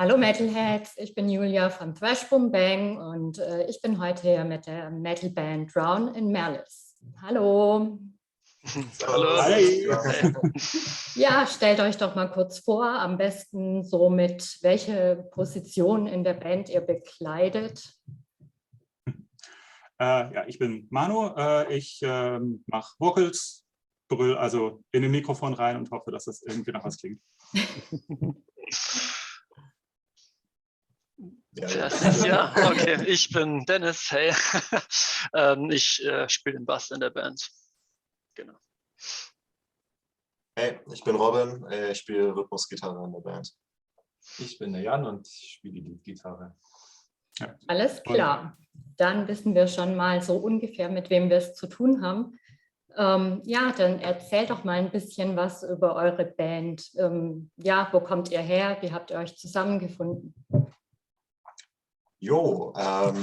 Hallo Metalheads, ich bin Julia von Thrash Boom Bang und ich bin heute hier mit der Metalband Drown in Malice. Hallo. Hallo. Hi. Ja, stellt euch doch mal kurz vor, am besten so mit welche Position in der Band ihr bekleidet. Ja, ich bin Manu, ich mache Vocals, brüll also in den Mikrofon rein und hoffe, dass das irgendwie nach was klingt. Ja, okay, ich bin Dennis, hey. Ich spiele den Bass in der Band. Genau. Hey, ich bin Robin, ich spiele Rhythmusgitarre in der Band. Ich bin der Jan und ich spiele die Gitarre. Ja. Alles klar, dann wissen wir schon mal so ungefähr, mit wem wir es zu tun haben. Ja, dann erzählt doch mal ein bisschen was über eure Band. Ja, wo kommt ihr her? Wie habt ihr euch zusammengefunden? Jo, also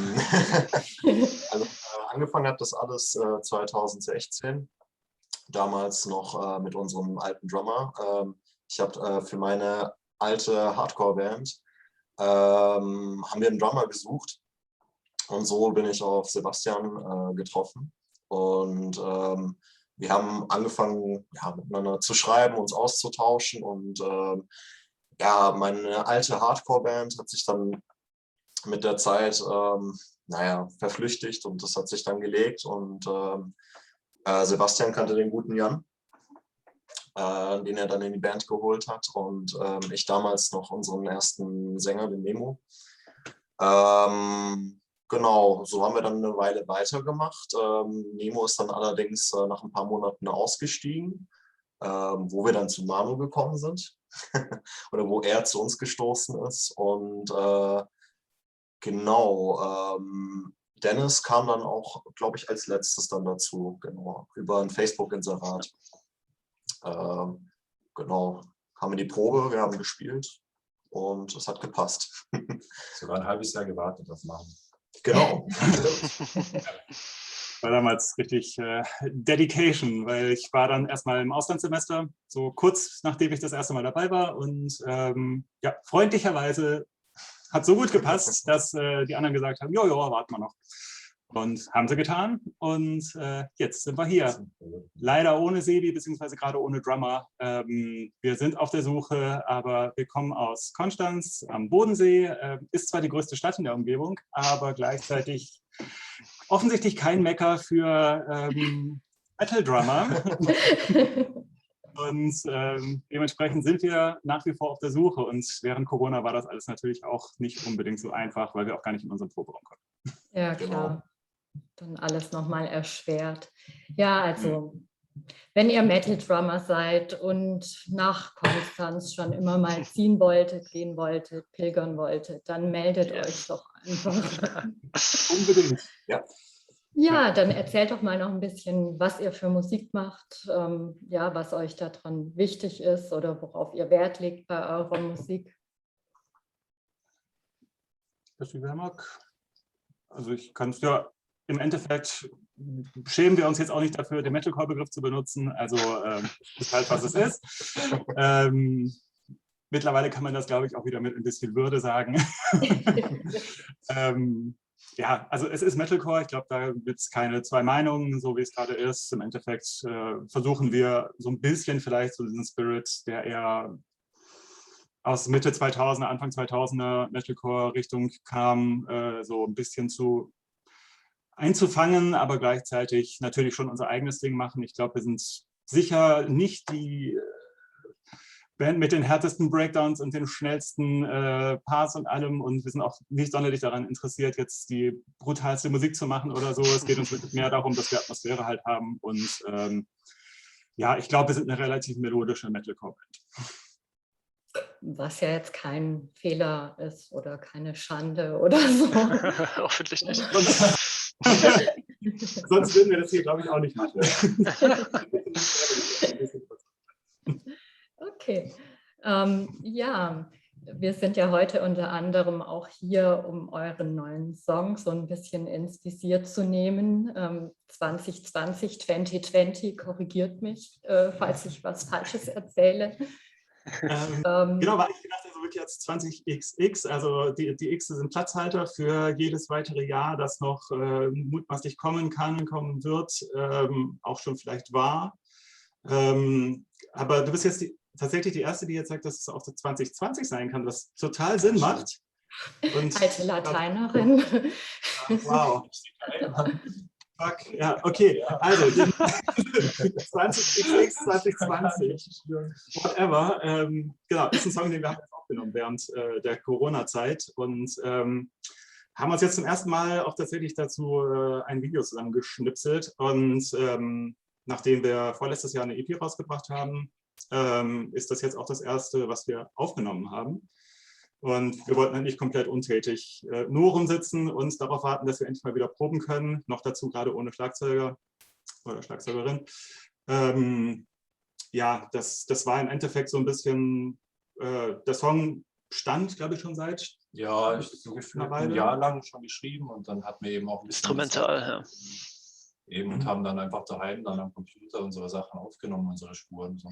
angefangen hat das alles 2016, damals noch mit unserem alten Drummer. Ich habe für meine alte Hardcore-Band haben wir einen Drummer gesucht und so bin ich auf Sebastian getroffen und wir haben angefangen, ja, miteinander zu schreiben, uns auszutauschen und ja, meine alte Hardcore-Band hat sich dann mit der Zeit, naja, verflüchtigt und das hat sich dann gelegt und Sebastian kannte den guten Jan, den er dann in die Band geholt hat und ich damals noch unseren ersten Sänger, den Nemo. Genau, so haben wir dann eine Weile weitergemacht. Nemo ist dann allerdings nach ein paar Monaten ausgestiegen, wo wir dann zu Manu gekommen sind oder wo er zu uns gestoßen ist und genau, Dennis kam dann auch, glaube ich, als letztes dann dazu, genau, über ein Facebook-Inserat. Genau, haben wir die Probe, wir haben gespielt und es hat gepasst. Sogar ein halbes Jahr gewartet auf Manu. Genau. War damals richtig Dedication, weil ich war dann erstmal im Auslandssemester, so kurz nachdem ich das erste Mal dabei war und ja, freundlicherweise hat so gut gepasst, dass die anderen gesagt haben, jo, warten wir noch. Und haben sie getan und jetzt sind wir hier. Leider ohne Sebi, beziehungsweise gerade ohne Drummer. Wir sind auf der Suche, aber wir kommen aus Konstanz am Bodensee. Ist zwar die größte Stadt in der Umgebung, aber gleichzeitig offensichtlich kein Mecker für Metal-Drummer. Und dementsprechend sind wir nach wie vor auf der Suche. Und während Corona war das alles natürlich auch nicht unbedingt so einfach, weil wir auch gar nicht in unserem Proberaum konnten. Ja, klar. Dann alles nochmal erschwert. Ja, also, wenn ihr Metal-Drummer seid und nach Konstanz schon immer mal ziehen wolltet, gehen wolltet, pilgern wolltet, dann meldet euch doch einfach. Unbedingt, ja. Ja, dann erzählt doch mal noch ein bisschen, was ihr für Musik macht, ja, was euch daran wichtig ist oder worauf ihr Wert legt bei eurer Musik. Das mag. Also ich kann es ja, im Endeffekt schämen wir uns jetzt auch nicht dafür, den Metalcore-Begriff zu benutzen. Also ist halt, was es ist. Mittlerweile kann man das, glaube ich, auch wieder mit ein bisschen Würde sagen. Ja, also es ist Metalcore, ich glaube, da gibt es keine zwei Meinungen, so wie es gerade ist. Im Endeffekt versuchen wir so ein bisschen vielleicht so diesen Spirit, der eher aus Mitte 2000er, Anfang 2000er Metalcore-Richtung kam, so ein bisschen einzufangen, aber gleichzeitig natürlich schon unser eigenes Ding machen. Ich glaube, wir sind sicher nicht die Band mit den härtesten Breakdowns und den schnellsten Parts und allem und wir sind auch nicht sonderlich daran interessiert, jetzt die brutalste Musik zu machen oder so. Es geht uns wirklich mehr darum, dass wir Atmosphäre halt haben und ja, ich glaube, wir sind eine relativ melodische Metalcore-Band. Was ja jetzt kein Fehler ist oder keine Schande oder so. Hoffentlich nicht. Sonst würden wir das hier, glaube ich, auch nicht machen. Okay. Ja, wir sind ja heute unter anderem auch hier, um euren neuen Song so ein bisschen ins Visier zu nehmen. 2020, korrigiert mich, falls ich was Falsches erzähle. Genau, weil ich dachte, so, jetzt 20XX, also die X sind Platzhalter für jedes weitere Jahr, das noch mutmaßlich kommen kann, kommen wird, auch schon vielleicht war. Aber du bist jetzt tatsächlich die Erste, die jetzt sagt, dass es auch 2020 sein kann, was total Sinn macht. Und Alte Lateinerin. wow. Fuck, ja, okay. Also 20XX, 2020, whatever. Genau, ist ein Song, den wir haben aufgenommen während der Corona-Zeit und haben uns jetzt zum ersten Mal auch tatsächlich dazu ein Video zusammengeschnipselt. Und nachdem wir vorletztes Jahr eine EP rausgebracht haben, ist das jetzt auch das erste, was wir aufgenommen haben. Und wir wollten halt nicht komplett untätig nur rumsitzen und darauf warten, dass wir endlich mal wieder proben können. Noch dazu gerade ohne Schlagzeuger oder Schlagzeugerin. Ja, das war im Endeffekt so ein bisschen, der Song stand, glaube ich, schon seit Ja, so gefühlt ein Jahr lang schon geschrieben und dann hatten wir eben auch ein bisschen Instrumental, ja. Eben und haben dann einfach daheim dann am Computer unsere Sachen aufgenommen, unsere Spuren. So.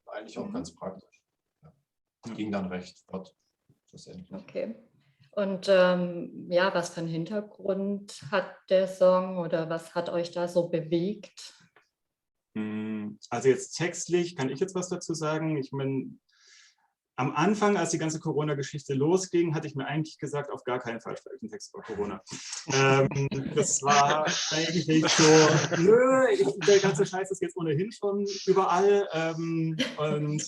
Eigentlich auch ganz praktisch. Ja. Ging dann recht flott. Okay. Und ja, was für einen Hintergrund hat der Song oder was hat euch da so bewegt? Also jetzt textlich kann ich jetzt was dazu sagen. Ich meine, am Anfang, als die ganze Corona-Geschichte losging, hatte ich mir eigentlich gesagt, auf gar keinen Fall schreibe ich einen Text über Corona. Das war eigentlich so, nö, der ganze Scheiß ist jetzt ohnehin schon überall und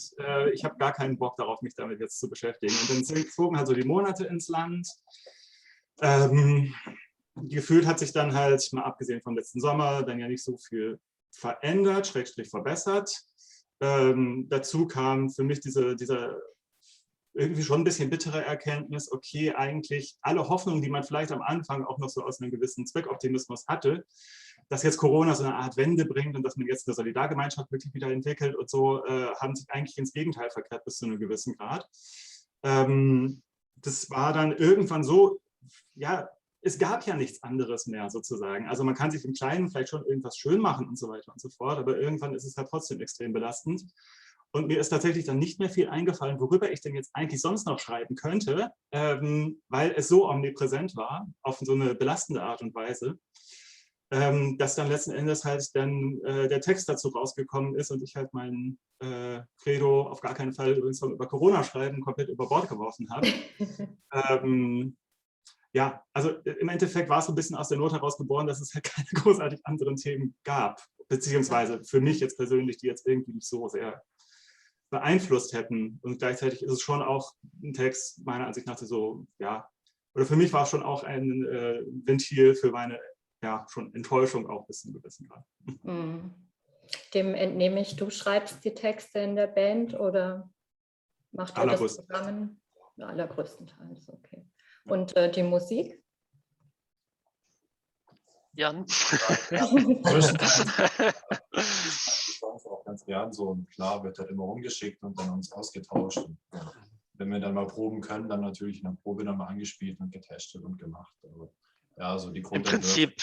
ich habe gar keinen Bock darauf, mich damit jetzt zu beschäftigen. Und dann zogen halt so die Monate ins Land. Gefühlt hat sich dann halt, mal abgesehen vom letzten Sommer, dann ja nicht so viel verändert, Schrägstrich verbessert. Dazu kam für mich dieser irgendwie schon ein bisschen bittere Erkenntnis, okay, eigentlich alle Hoffnungen, die man vielleicht am Anfang auch noch so aus einem gewissen Zweckoptimismus hatte, dass jetzt Corona so eine Art Wende bringt und dass man jetzt eine Solidargemeinschaft wirklich wieder entwickelt und so, haben sich eigentlich ins Gegenteil verkehrt bis zu einem gewissen Grad. Das war dann irgendwann so, ja, es gab ja nichts anderes mehr sozusagen. Also man kann sich im Kleinen vielleicht schon irgendwas schön machen und so weiter und so fort, aber irgendwann ist es halt trotzdem extrem belastend. Und mir ist tatsächlich dann nicht mehr viel eingefallen, worüber ich denn jetzt eigentlich sonst noch schreiben könnte, weil es so omnipräsent war, auf so eine belastende Art und Weise, dass dann letzten Endes halt dann der Text dazu rausgekommen ist und ich halt mein Credo auf gar keinen Fall übrigens über Corona schreiben komplett über Bord geworfen habe. Ja, also im Endeffekt war es so ein bisschen aus der Not heraus geboren, dass es halt keine großartig anderen Themen gab, beziehungsweise für mich jetzt persönlich, die jetzt irgendwie nicht so sehr beeinflusst hätten. Und gleichzeitig ist es schon auch ein Text, meiner Ansicht nach, so, ja, oder für mich war es schon auch ein Ventil für meine, ja, schon Enttäuschung auch bis zu einem gewissen Grad. Dem entnehme ich, du schreibst die Texte in der Band oder macht ihr das zusammen? Allergrößtenteils, okay. Und die Musik? Jan? Auch ganz gern so und klar wird halt immer rumgeschickt und dann uns ausgetauscht. Und, ja, wenn wir dann mal proben können, dann natürlich in der Probe dann mal angespielt und getestet und gemacht. Aber, ja, so die Im Prinzip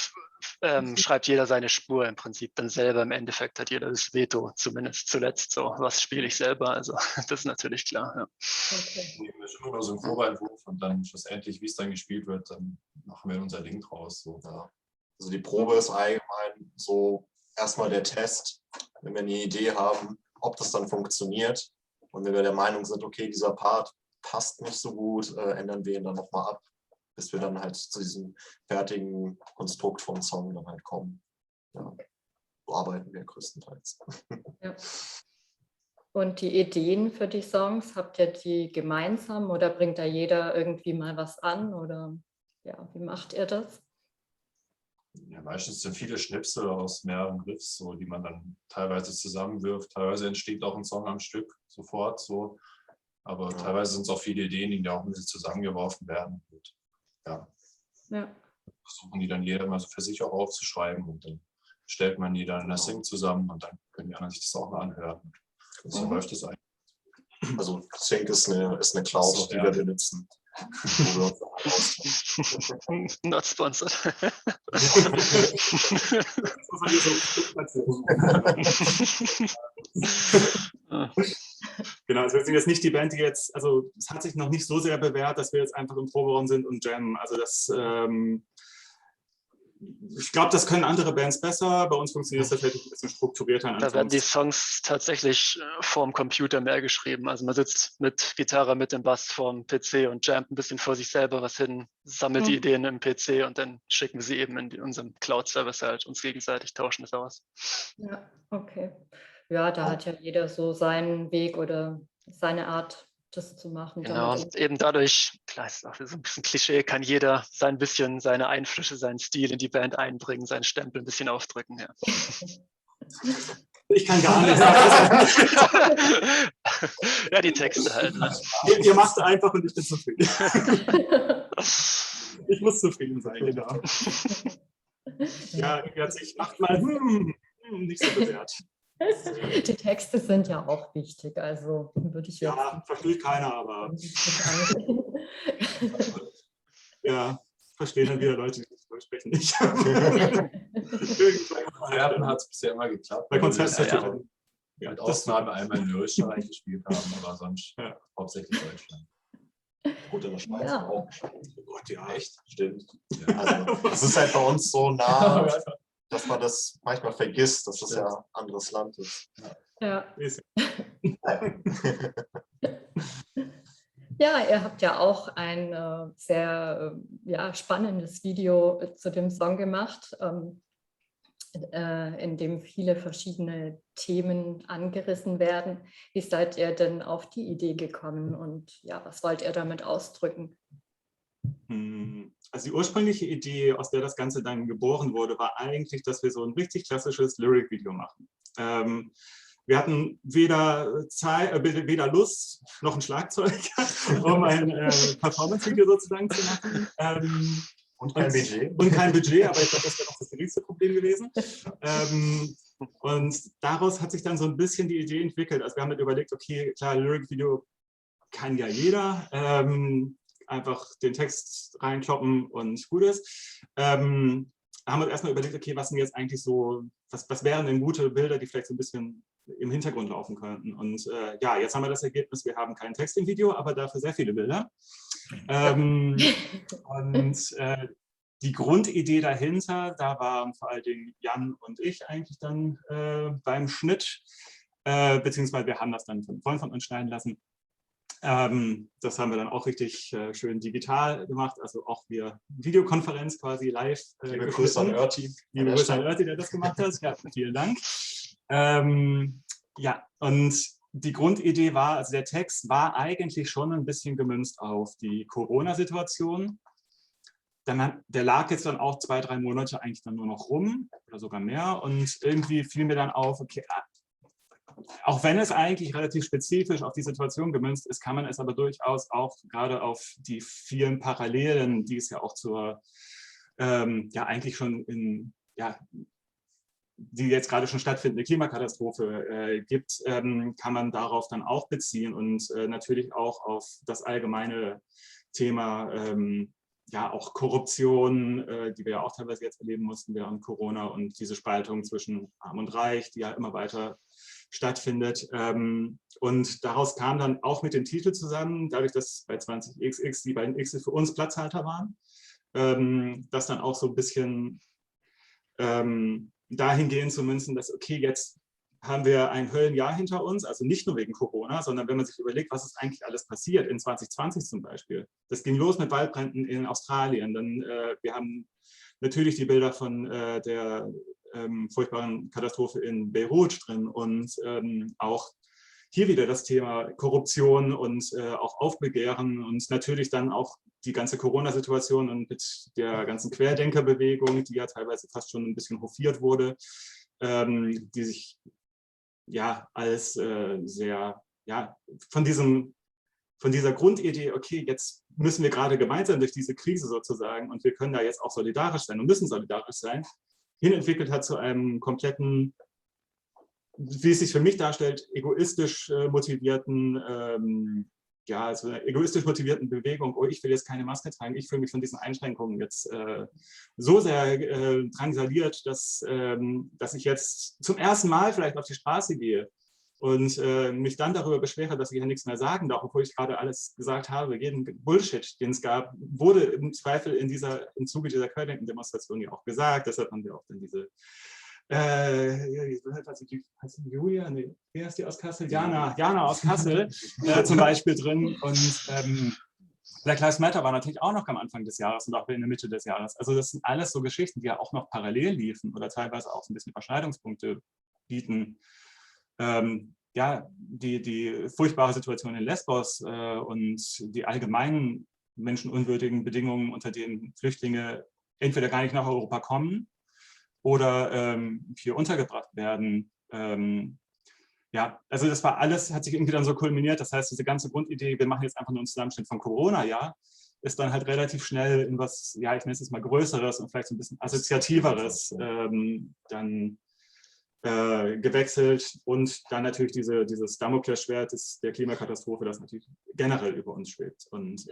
schreibt jeder seine Spur im Prinzip dann selber. Im Endeffekt hat jeder das Veto, zumindest zuletzt so. Was spiele ich selber? Also das ist natürlich klar. Ja. Okay. Wir schon immer so einen Probeentwurf und dann schlussendlich, wie es dann gespielt wird, dann machen wir unser Ding draus. So. Ja. Also die Probe ist allgemein so erstmal der Test, wenn wir eine Idee haben, ob das dann funktioniert. Und wenn wir der Meinung sind, okay, dieser Part passt nicht so gut, ändern wir ihn dann nochmal ab, bis wir dann halt zu diesem fertigen Konstrukt vom Song dann halt kommen. Ja. So arbeiten wir größtenteils. Ja. Und die Ideen für die Songs, habt ihr die gemeinsam oder bringt da jeder irgendwie mal was an? Oder ja, wie macht ihr das? Ja, meistens sind viele Schnipsel aus mehreren Riffs, so, die man dann teilweise zusammenwirft. Teilweise entsteht auch ein Song am Stück sofort. So. Aber ja, teilweise sind es auch viele Ideen, die da auch ein bisschen zusammengeworfen werden. Und, ja. Versuchen die dann jeder mal so für sich auch aufzuschreiben und dann stellt man die dann in der Sync zusammen und dann können die anderen sich das auch mal anhören. Und so läuft es eigentlich. Also Sync ist eine Cloud, so, die wir benutzen. Not sponsored. Genau, also wir sind jetzt nicht die Band, die jetzt, also es hat sich noch nicht so sehr bewährt, dass wir jetzt einfach im Proberaum sind und jammen. Also das, ich glaube, das können andere Bands besser. Bei uns funktioniert es tatsächlich ein bisschen strukturierter. Da werden die Songs tatsächlich vorm Computer mehr geschrieben. Also man sitzt mit Gitarre, mit dem Bass vorm PC und jammt ein bisschen vor sich selber was hin, sammelt die Ideen im PC und dann schicken wir sie eben in unserem Cloud-Service halt uns gegenseitig, tauschen das aus. Ja, okay. Ja, da hat ja jeder so seinen Weg oder seine Art, das zu machen. Genau, damit eben dadurch, klar, ist auch so ein bisschen Klischee, kann jeder sein bisschen seine Einflüsse, seinen Stil in die Band einbringen, seinen Stempel ein bisschen aufdrücken. Ja. Ich kann gar nichts sagen. Ja, die Texte halt. Ne? Ihr macht einfach und ich bin zufrieden. Ich muss zufrieden sein, genau. Ja, ich macht mal nicht so bewährt. Die Texte sind ja auch wichtig, also würde ich jetzt. Ja, versteht keiner, aber ja, verstehen dann wieder Leute, die nicht sprechen nicht. Konzerten hat es bisher immer geklappt. Bei Konzerten ja, mit Ausnahme einmal in Österreich gespielt haben, aber sonst hauptsächlich Deutschland. Gut, in der Schweiz Ja. auch. Oh Gott, ja. Echt? Stimmt. Ja. Also, es ist halt bei uns so nah, dass man das manchmal vergisst, dass das ja ein anderes Land ist. Ja. Ist- Ja, ihr habt ja auch ein sehr spannendes Video zu dem Song gemacht, in dem viele verschiedene Themen angerissen werden. Wie seid ihr denn auf die Idee gekommen und ja, was wollt ihr damit ausdrücken? Also die ursprüngliche Idee, aus der das Ganze dann geboren wurde, war eigentlich, dass wir so ein richtig klassisches Lyric-Video machen. Wir hatten weder Lust noch ein Schlagzeug, um ein Performance-Video sozusagen zu machen. Und kein Budget. Und kein Budget, aber ich glaube, das wäre auch das geringste Problem gewesen. Und daraus hat sich dann so ein bisschen die Idee entwickelt. Also wir haben dann überlegt, okay, klar, Lyric-Video kann ja jeder. Einfach den Text reinkloppen und gut ist. Haben wir erstmal überlegt, okay, was sind jetzt eigentlich so, was wären denn gute Bilder, die vielleicht so ein bisschen im Hintergrund laufen könnten. Und ja, jetzt haben wir das Ergebnis, wir haben keinen Text im Video, aber dafür sehr viele Bilder. Die Grundidee dahinter, da waren vor allen Dingen Jan und ich eigentlich dann beim Schnitt, beziehungsweise wir haben das dann von einem Freund von uns schneiden lassen. Das haben wir dann auch richtig schön digital gemacht, also auch via Videokonferenz quasi live. Liebe Grüße an Örti. Liebe Grüße an Örti, der das gemacht hat. Ja, vielen Dank. Ja, und die Grundidee war, also der Text war eigentlich schon ein bisschen gemünzt auf die Corona-Situation. Der lag jetzt dann auch 2, 3 Monate eigentlich dann nur noch rum oder sogar mehr und irgendwie fiel mir dann auf, okay, auch wenn es eigentlich relativ spezifisch auf die Situation gemünzt ist, kann man es aber durchaus auch gerade auf die vielen Parallelen, die es ja auch zur, ja eigentlich schon in, ja, die jetzt gerade schon stattfindende Klimakatastrophe gibt, kann man darauf dann auch beziehen und natürlich auch auf das allgemeine Thema, ja auch Korruption, die wir ja auch teilweise jetzt erleben mussten während Corona und diese Spaltung zwischen Arm und Reich, die ja immer weiter stattfindet. Und daraus kam dann auch mit dem Titel zusammen, dadurch, dass bei 20XX die beiden X für uns Platzhalter waren, das dann auch so ein bisschen dahingehend zu münzen, dass okay, jetzt haben wir ein Höllenjahr hinter uns, also nicht nur wegen Corona, sondern wenn man sich überlegt, was ist eigentlich alles passiert in 2020 zum Beispiel. Das ging los mit Waldbränden in Australien, dann wir haben natürlich die Bilder von der furchtbaren Katastrophe in Beirut drin und auch hier wieder das Thema Korruption und auch Aufbegehren und natürlich dann auch die ganze Corona-Situation und mit der ganzen Querdenkerbewegung, die ja teilweise fast schon ein bisschen hofiert wurde, die sich ja als sehr, ja, von dieser Grundidee, okay, jetzt müssen wir gerade gemeinsam durch diese Krise sozusagen und wir können da jetzt auch solidarisch sein und müssen solidarisch sein, hin entwickelt hat zu einem kompletten, wie es sich für mich darstellt, egoistisch motivierten, ja, also einer egoistisch motivierten Bewegung, oh, ich will jetzt keine Maske tragen, ich fühle mich von diesen Einschränkungen jetzt so sehr drangsaliert, dass ich jetzt zum ersten Mal vielleicht auf die Straße gehe. und mich dann darüber beschwere, dass ich ja nichts mehr sagen darf, obwohl ich gerade alles gesagt habe. Jeden Bullshit, den es gab, wurde im Zweifel im Zuge dieser Querdenken-Demonstration ja auch gesagt. Deshalb haben wir auch dann diese Julia, nee, wer ist die aus Kassel? Jana aus Kassel zum Beispiel drin. Und Black Lives Matter war natürlich auch noch am Anfang des Jahres und auch in der Mitte des Jahres. Also das sind alles so Geschichten, die ja auch noch parallel liefen oder teilweise auch so ein bisschen Überschneidungspunkte bieten. Ja, die furchtbare Situation in Lesbos und die allgemeinen menschenunwürdigen Bedingungen, unter denen Flüchtlinge entweder gar nicht nach Europa kommen oder hier untergebracht werden. Ja, also das war alles, hat sich irgendwie dann so kulminiert. Das heißt, diese ganze Grundidee, wir machen jetzt einfach nur einen Zusammenschnitt von Corona, ja, ist dann halt relativ schnell in was, ja, ich nenne es jetzt mal Größeres und vielleicht so ein bisschen Assoziativeres dann gewechselt und dann natürlich dieses Damoklesschwert der Klimakatastrophe, das natürlich generell über uns schwebt. Und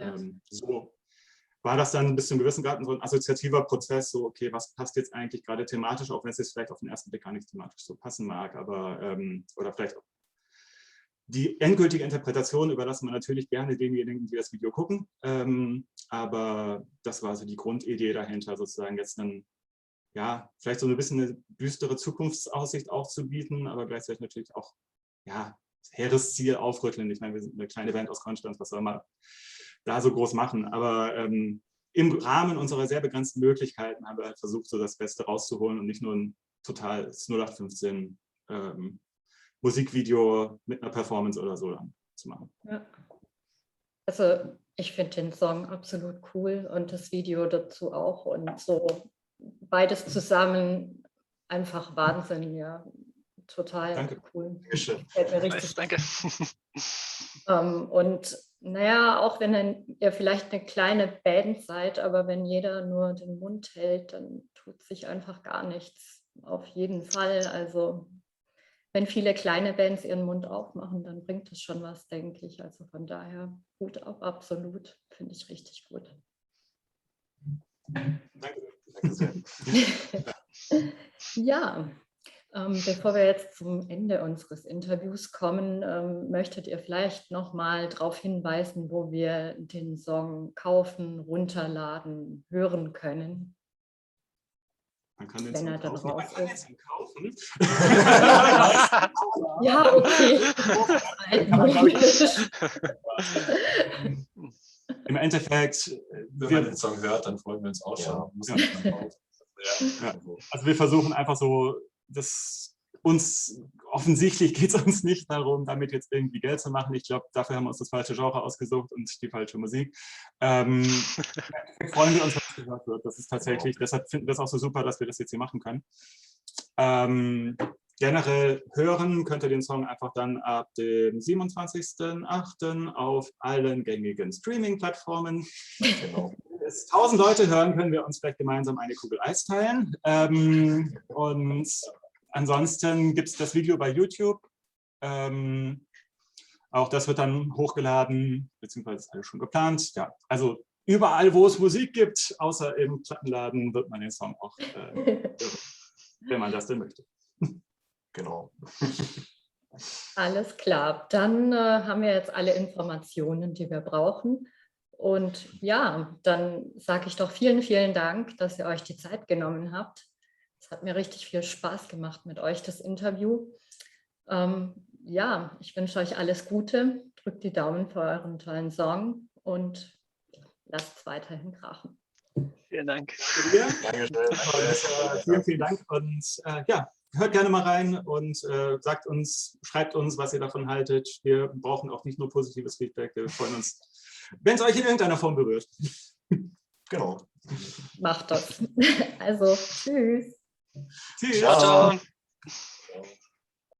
so war das dann bis zum gewissen Grad so ein assoziativer Prozess, so okay, was passt jetzt eigentlich gerade thematisch, auch wenn es jetzt vielleicht auf den ersten Blick gar nicht thematisch so passen mag, aber oder vielleicht auch die endgültige Interpretation überlassen wir natürlich gerne denjenigen, die das Video gucken, aber das war so die Grundidee dahinter, sozusagen jetzt dann, ja, vielleicht so ein bisschen eine düstere Zukunftsaussicht auch zu bieten, aber gleichzeitig natürlich auch, ja, hehres Ziel aufrütteln. Ich meine, wir sind eine kleine Band aus Konstanz, was soll man da so groß machen, aber im Rahmen unserer sehr begrenzten Möglichkeiten haben wir halt versucht, so das Beste rauszuholen und nicht nur ein totales 0815 Musikvideo mit einer Performance oder so zu machen. Ja. Also ich finde den Song absolut cool und das Video dazu auch und so beides zusammen einfach Wahnsinn, ja, total Danke. cool. Dankeschön. Gefällt mir richtig. Danke. Und naja, auch wenn ihr vielleicht eine kleine Band seid, aber wenn jeder nur den Mund hält, dann tut sich einfach gar nichts. Auf jeden Fall. Also wenn viele kleine Bands ihren Mund aufmachen, dann bringt das schon was, denke ich. Also von daher gut auch absolut. Finde ich richtig gut. Danke sehr. Ja. Bevor wir jetzt zum Ende unseres Interviews kommen, möchtet ihr vielleicht noch mal darauf hinweisen, wo wir den Song kaufen, runterladen, hören können? Man kann den Wenn Song er dann kaufen. raus Man kann den ist. Song kaufen. Ja, okay. Im Endeffekt, Wenn man den Song hört, dann freuen wir uns auch schon. Muss man dann kaufen. Ja. Also wir versuchen einfach so, offensichtlich geht es uns nicht darum, damit jetzt irgendwie Geld zu machen. Ich glaube, dafür haben wir uns das falsche Genre ausgesucht und die falsche Musik. Freuen wir uns, was gehört wird. Das ist tatsächlich, deshalb finden wir es auch so super, dass wir das jetzt hier machen können. Generell hören könnt ihr den Song einfach dann ab dem 27.08. auf allen gängigen Streaming-Plattformen. Genau. Bis 1000 Leute hören, können wir uns vielleicht gemeinsam eine Kugel Eis teilen. Und ansonsten gibt es das Video bei YouTube. Auch das wird dann hochgeladen, beziehungsweise ist alles schon geplant. Ja, also überall, wo es Musik gibt, außer im Plattenladen, wird man den Song auch hören, wenn man das denn möchte. Genau. Alles klar. Dann haben wir jetzt alle Informationen, die wir brauchen. Und ja, dann sage ich doch vielen, vielen Dank, dass ihr euch die Zeit genommen habt. Es hat mir richtig viel Spaß gemacht mit euch, das Interview. Ja, ich wünsche euch alles Gute. Drückt die Daumen für euren tollen Song und lasst es weiterhin krachen. Vielen Dank. Vielen, vielen Dank. Und ja, hört gerne mal rein und schreibt uns, was ihr davon haltet. Wir brauchen auch nicht nur positives Feedback. Wir freuen uns, wenn es euch in irgendeiner Form berührt. Genau. Macht das. Also, tschüss. Tschüss. Ciao. Ciao.